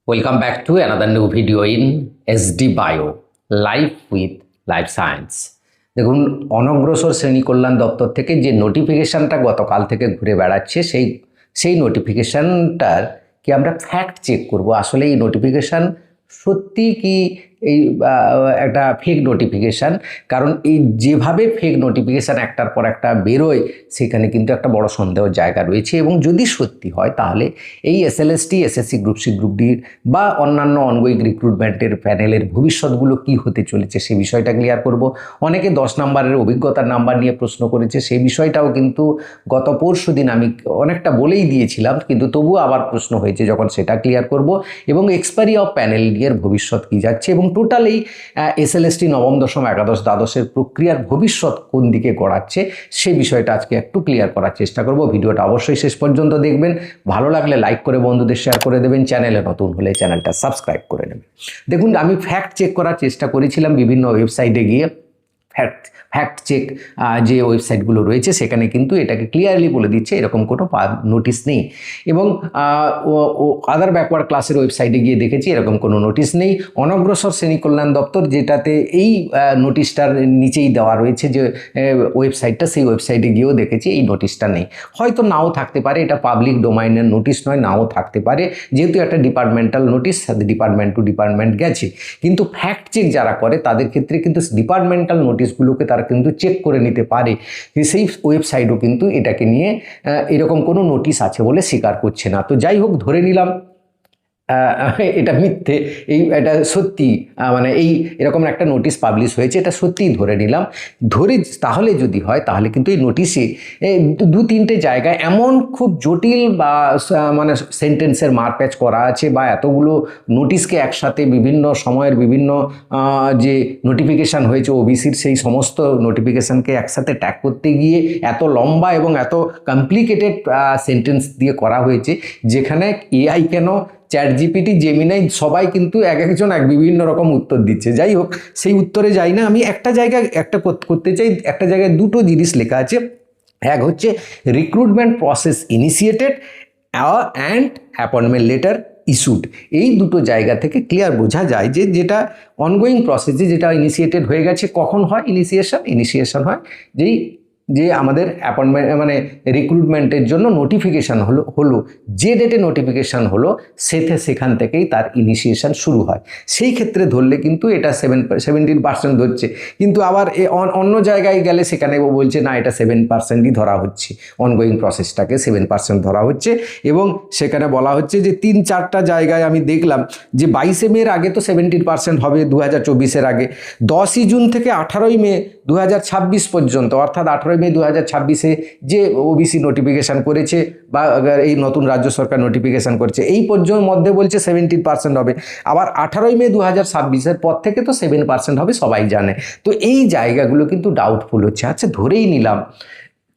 Welcome back to another new video in SD Bio, Life with Life Science. দেখুন, অনগ্রসর শ্রেণী কল্যাণ দপ্তর থেকে যে নোটিফিকেশানটা গতকাল থেকে ঘুরে বেড়াচ্ছে সেই নোটিফিকেশানটার কি আমরা ফ্যাক্ট চেক করব। আসলে এই নোটিফিকেশান সত্যি কি এই একটা ফেক নোটিফিকেশান, কারণ এই যেভাবে ফেক নোটিফিকেশান একটার পর একটা বেরোয় সেখানে কিন্তু একটা বড় সন্দেহের জায়গা রয়েছে। এবং যদি সত্যি হয় তাহলে এই SLST, SSC group C, group ডির বা অন্যান্য অনগোয়িং রিক্রুটমেন্টের প্যানেলের ভবিষ্যৎগুলো কি হতে চলেছে সে বিষয়টা ক্লিয়ার করব। অনেকে 10 নম্বরের অভিজ্ঞতার নাম্বার নিয়ে প্রশ্ন করেছে, সেই বিষয়টাও কিন্তু গত পরশু দিন আমি অনেকটা বলেই দিয়েছিলাম, কিন্তু তবুও আবার প্রশ্ন হয়েছে যখন সেটা ক্লিয়ার করব। এবং এক্সপায়ারি অফ প্যানেল নিয়ে ভবিষ্যৎ কী যাচ্ছে এবং টোটাল এই এসএলএসটি নবম, দশম, একাদশ, দ্বাদশের প্রক্রিয়ার ভবিষ্যৎ কোন দিকে গড়াচ্ছে সেই বিষয়টা আজকে একটু ক্লিয়ার করার চেষ্টা করব। ভিডিওটা অবশ্যই শেষ পর্যন্ত দেখবেন, ভালো লাগলে লাইক করে বন্ধুদের শেয়ার করে দেবেন, চ্যানেলে নতুন হলে চ্যানেলটা সাবস্ক্রাইব করে নেবেন। দেখুন, আমি ফ্যাক্ট চেক করার চেষ্টা করেছিলাম বিভিন্ন ওয়েবসাইটে গিয়ে। ফ্যাক্ট চেক যে ওয়েবসাইটগুলো রয়েছে সেখানে কিন্তু এটাকে ক্লিয়ারলি বলে দিচ্ছে এরকম কোনো নোটিশ নেই। এবং আদার ব্যাকওয়ার্ড ক্লাসের ওয়েবসাইটে গিয়ে দেখেছি এরকম কোনো নোটিশ নেই। অনগ্রসর শ্রেণী কল্যাণ দপ্তর, যেটাতে এই নোটিশটার নিচেই দেওয়া রয়েছে যে ওয়েবসাইটটা, সেই ওয়েবসাইটে গিয়েও দেখেছি এই নোটিশটা নেই। হয়তো নাও থাকতে পারে, এটা পাবলিক ডোমাইনের নোটিশ নয়, নাও থাকতে পারে, যেহেতু একটা departmental notice, department two department গেছে। কিন্তু ফ্যাক্ট চেক যারা করে তাদের ক্ষেত্রে কিন্তু ডিপার্টমেন্টাল নোটিশগুলোকে তারা কিন্তু চেক করে নিতে পারে। সেই ওয়েবসাইটও কিন্তু এটাকে নিয়ে এরকম কোনো নোটিশ আছে বলে স্বীকার করছে না। তো যাই হোক, ধরে নিলাম এটা মিথ্যে, এটা সত্যি, মানে এরকম একটা নোটিশ পাবলিশ হয়েছে, এটা সত্যিই ধরে নিলাম। তাহলে যদি হয় তাহলে কিন্তু এই নোটিশে 2-3টে জায়গায় এমন খুব জটিল বা মানে সেন্টেন্সের মারপ্যাচ করা আছে, বা এতগুলো নোটিশকে একসাথে বিভিন্ন সময়ের বিভিন্ন যে নোটিফিকেশান হয়েছে ওবিসির, সেই সমস্ত নোটিফিকেশানকে একসাথে ট্যাগ করতে গিয়ে এত লম্বা এবং এত কমপ্লিকেটেড সেন্টেন্স দিয়ে করা হয়েছে, যেখানে এআই কেন, চ্যাটজিপিটি, জেমিনাই সবাই কিন্তু একজন বিভিন্ন রকম উত্তর দিচ্ছে। যাই হোক, সেই উত্তরে যাই না, আমি একটা জায়গায় করতে চাই। একটা জায়গায় দুটো জিনিস লেখা আছে। এক হচ্ছে recruitment process initiated and appointment letter issued. এই দুটো জায়গা থেকে ক্লিয়ার বোঝা যায় যে যেটা অনগোয়িং প্রসেসে যেটা ইনিশিয়েটেড হয়ে গেছে। কখন হয় ইনিশিয়েশন হয় যে আমাদের অ্যাপয়েন্টমেন্ট মানে রিক্রুটমেন্টের জন্য নোটিফিকেশান হলো যে ডেটে নোটিফিকেশান হলো সেখান থেকেই তার ইনিশিয়েশান শুরু হয়। সেই ক্ষেত্রে ধরলে কিন্তু এটা 17% ধরছে, কিন্তু আবার অন্য জায়গায় গেলে সেখানে বলছে না, এটা 7%ই ধরা হচ্ছে, অনগোয়িং প্রসেসটাকে 7% ধরা হচ্ছে। এবং সেখানে বলা হচ্ছে যে 3-4টা জায়গায় আমি দেখলাম যে 22 মের আগে তো 70% হবে 2024-এর আগে, 10ই জুন থেকে 18ই মে 2026 পর্যন্ত, অর্থাৎ 18ই মে 2026-এ যে ওবিসি নোটিফিকেশান করেছে বা এই নতুন রাজ্য সরকার নোটিফিকেশান করেছে, এই পর্যন্ত মধ্যে বলছে 70% হবে। আবার 18ই মে 2026-এর পর থেকে তো 7% হবে, সবাই জানে। তো এই জায়গাগুলো কিন্তু ডাউটফুল হচ্ছে। আচ্ছা, ধরেই নিলাম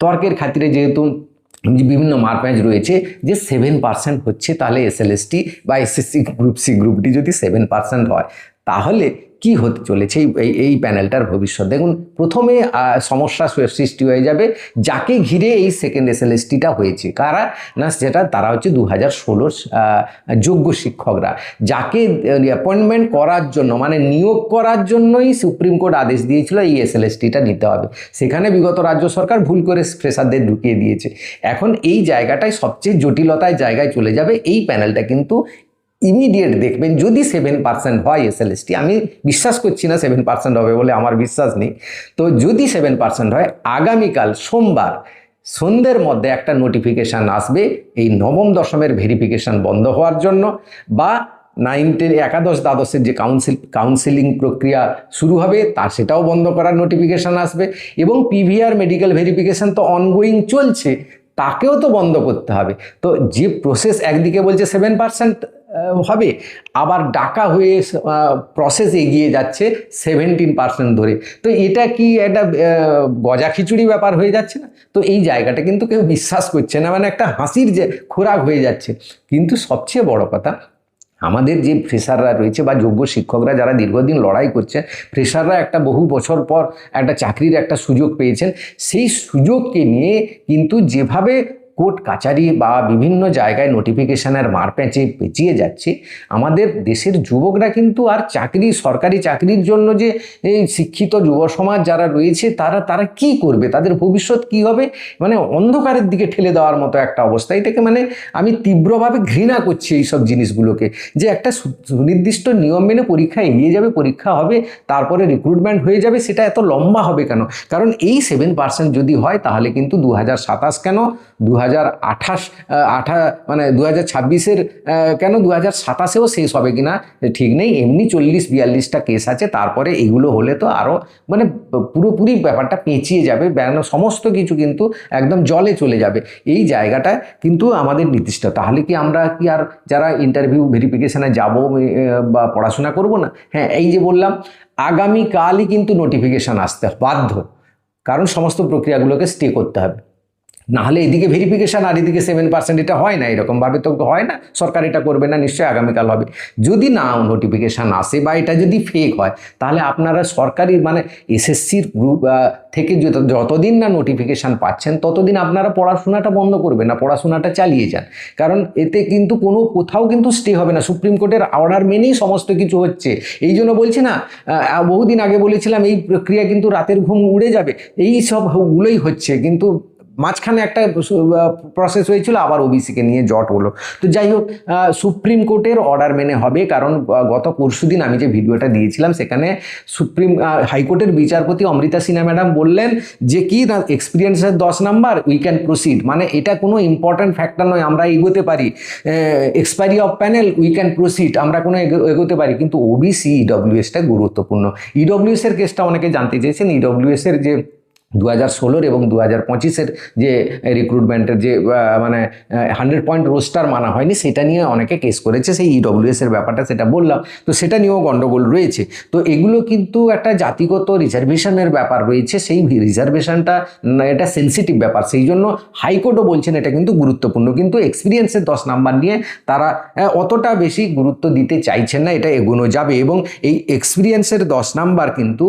তর্কের খাতিরে, যেহেতু বিভিন্ন মারপ্যাচ রয়েছে, যে 7% হচ্ছে, তাহলে এসএলএসটি বা SSC group C, group D যদি 7% হয় তাহলে কি হতে চলেছে এই প্যানেলটার ভবিষ্যৎ। দেখুন, প্রথমে সমস্যা সৃষ্টি হয়ে যাবে যাকে ঘিরে এই সেকেন্ড এসএলএসটিটা হয়েছে। কারা না, তারা হচ্ছে 2016 যোগ্য শিক্ষকরা, যাকে অ্যাপয়েন্টমেন্ট করার জন্য, মানে নিয়োগ করার জন্যই সুপ্রিম কোর্ট আদেশ দিয়েছিল এই এসএলএসটিটা নিতে হবে। সেখানে বিগত রাজ্য সরকার ভুল করে ফ্রেশারদের ঢুকিয়ে দিয়েছে। এখন এই জায়গাটায় সবচেয়ে জটিলতায় জায়গায় চলে যাবে। এই প্যানেলটা কিন্তু ইমিডিয়েট দেখবেন, যদি 7% হয় এসএলএসটি, আমি বিশ্বাস করছি না 7% হবে বলে, আমার বিশ্বাস নেই। তো যদি 7% হয়, আগামীকাল সোমবার সন্ধ্যের মধ্যে একটা নোটিফিকেশান আসবে এই নবম, দশমের ভেরিফিকেশান বন্ধ হওয়ার জন্য, বা 9, 10, একাদশ, দ্বাদশের যে কাউন্সিলিং প্রক্রিয়া শুরু হবে সেটাও বন্ধ করার নোটিফিকেশান আসবে। এবং পিভিআর মেডিকেল ভেরিফিকেশান তো অনগোয়িং চলছে, তাকেও তো বন্ধ করতে হবে। তো যে প্রসেস একদিকে বলছে 7% হবে, আবার ডাকা হয়ে প্রসেস এগিয়ে যাচ্ছে 17% ধরে, তো এটা কি একটা গজা খিচুড়ি ব্যাপার হয়ে যাচ্ছে না? তো এই জায়গাটা কিন্তু কেউ বিশ্বাস করছে না, মানে একটা হাসির যে খোরাক হয়ে যাচ্ছে। কিন্তু সবচেয়ে বড় কথা, আমাদের যে ফ্রেশাররা রয়েছে বা যোগ্য শিক্ষকরা যারা দীর্ঘদিন লড়াই করছে, ফ্রেশাররা একটা বহু বছর পর একটা চাকরির একটা সুযোগ পেয়েছেন, সেই সুযোগকে নিয়ে কিন্তু যেভাবে কোর্ট কাচারি বা বিভিন্ন জায়গায় নোটিফিকেশনের মার পেঁচিয়ে যাচ্ছে, আমাদের দেশের যুবকরা কিন্তু আর সরকারি চাকরির জন্য যে এই শিক্ষিত যুব সমাজ যারা রয়েছে তারা কি করবে, তাদের ভবিষ্যৎ কি হবে, মানে অন্ধকারের দিকে ঠেলে দেওয়ার মতো একটা অবস্থা। এটাকে মানে আমি তীব্রভাবে ঘৃণা করছি এইসব জিনিসগুলোকে, যে একটা সুনির্দিষ্ট নিয়ম মেনে পরীক্ষা এগিয়ে যাবে, পরীক্ষা হবে, তারপরে রিক্রুটমেন্ট হয়ে যাবে, সেটা এত লম্বা হবে কেন? কারণ এই 7% যদি হয় তাহলে কিন্তু 2027 কেন 2028 মানে 2026-এর কেন 2027-এও শেষ হবে কিনা ঠিক নেই। এমনি 40-42টা কেস আছে, তারপরে এগুলো হলে তো আরও মানে পুরোপুরি ব্যাপারটা পেঁচিয়ে যাবে, সমস্ত কিছু কিন্তু একদম জলে চলে যাবে। এই জায়গাটা কিন্তু আমাদের নির্দিষ্ট। তাহলে কি আমরা কি আর যারা ইন্টারভিউ ভেরিফিকেশানে যাব বা পড়াশোনা করব না? হ্যাঁ, এই যে বললাম আগামীকালই কিন্তু নোটিফিকেশান আসতে বাধ্য, কারণ সমস্ত প্রক্রিয়াগুলোকে স্টে করতে হবে। নাহলে এদিকে ভেরিফিকেশান আর এদিকে 7%, এটা হয় না, এরকমভাবে তো হয় না। সরকার এটা করবে না, নিশ্চয়ই আগামীকাল হবে। যদি না নোটিফিকেশান আসে বা এটা যদি ফেক হয়, তাহলে আপনারা সরকারি মানে এসএসসির গ্রুপ থেকে যতদিন না নোটিফিকেশান পাচ্ছেন ততদিন আপনারা পড়াশোনাটা বন্ধ করবেন না, পড়াশোনাটা চালিয়ে যান। কারণ এতে কিন্তু কোথাও কিন্তু স্টে হবে না, সুপ্রিম কোর্টের অর্ডার মেনেই সমস্ত কিছু হচ্ছে। এই জন্য বলছি না, বহুদিন আগে বলেছিলাম এই প্রক্রিয়া কিন্তু রাতের ঘুম উড়ে যাবে, এই সবগুলোই হচ্ছে। কিন্তু মাঝখানে একটা প্রসেস হয়েছিল, আবার ওবিসিকে নিয়ে জট হলো। তো যাই হোক, সুপ্রিম কোর্টের অর্ডার মেনে হবে। কারণ গত পরশুদিন আমি যে ভিডিওটা দিয়েছিলাম সেখানে হাইকোর্টের বিচারপতি অমৃতা সিনহা ম্যাডাম বললেন যে কি না, এক্সপিরিয়েন্সের 10 নাম্বার উই ক্যান প্রসিড, মানে এটা কোনো ইম্পর্ট্যান্ট ফ্যাক্টর নয়, আমরা এগোতে পারি। Expiry of panel we can proceed, আমরা কোনো এগোতে পারি। কিন্তু ওবিসি ইডব্লিউএসটা গুরুত্বপূর্ণ। ইডব্লিউএসের কেসটা অনেকে জানতে চেয়েছেন। ইডব্লিউএসের যে 2016 এবং 2025-এর যে রিক্রুটমেন্টের যে মানে 100 পয়েন্ট রোস্টার মানা হয়নি, সেটা নিয়ে অনেকে কেস করেছে। সেই ইডব্লিউএসের ব্যাপারটা সেটা বললাম, তো সেটা নিয়েও গণ্ডগোল রয়েছে। তো এগুলো কিন্তু একটা জাতিগত রিজার্ভেশনের ব্যাপার রয়েছে, সেই রিজার্ভেশনটা এটা সেন্সিটিভ ব্যাপার, সেই জন্য হাইকোর্টও বলছেন এটা কিন্তু গুরুত্বপূর্ণ। কিন্তু এক্সপিরিয়েন্সের 10 নাম্বার নিয়ে তারা অতটা বেশি গুরুত্ব দিতে চাইছেন না, এটা এগোনো যাবে। এবং এই এক্সপিরিয়েন্সের 10 নাম্বার কিন্তু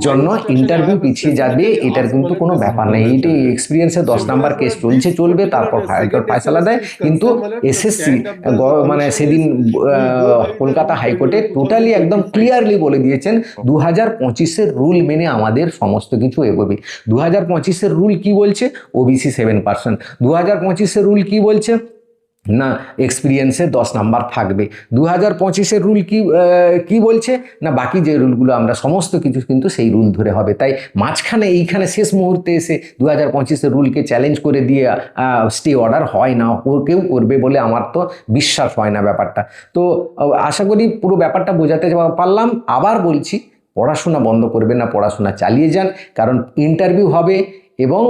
জন্য ইন্টারভিউ পিছিয়ে যাবে, এটার কিন্তু কোনো ব্যাপার নেই। এইটি এক্সপিরিয়েন্সের 10 নাম্বার কেস চলবে, তারপর হাইকোর্ট ফয়সালা দেয়। কিন্তু এসএসসি মানে সেদিন কলকাতা হাইকোর্টে টোটালি একদম ক্লিয়ারলি বলে দিয়েছেন 2025-এর রুল মেনে আমাদের সমস্ত কিছু এগোবে। 2025-এর রুল কি বলছে? ওবিসি 7%। 2025-এর রুল কি বলছে? না এক্সপিরিয়েন্সে 10 নাম্বার থাকবে। 2025-এর রুল কি বলছে? না বাকি যে রুলগুলো আমরা সমস্ত কিছু কিন্তু সেই রুল ধরে হবে। তাই মাঝখানে এইখানে শেষ মুহূর্তে এসে 2025-এর রুলকে চ্যালেঞ্জ করে দিয়ে স্টে অর্ডার হয় না, কেউ করবে বলে আমার তো বিশ্বাস হয় না ব্যাপারটা। তো আশা করি পুরো ব্যাপারটা বোঝাতে পারলাম। আবার বলছি, পড়াশোনা বন্ধ করবেন না, পড়াশোনা চালিয়ে যান। কারণ ইন্টারভিউ হবে এবং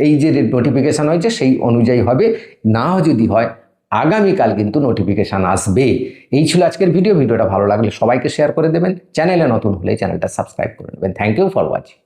এই যে নোটিফিকেশান হয়েছে সেই অনুযায়ী হবে। না যদি হয় আগামীকাল কিন্তু নোটিফিকেশান আসবে। এই ছিল আজকের ভিডিওটা ভালো লাগলে সবাইকে শেয়ার করে দেবেন। চ্যানেলে নতুন হলে চ্যানেলটা সাবস্ক্রাইব করে নেবেন। Thank you for watching.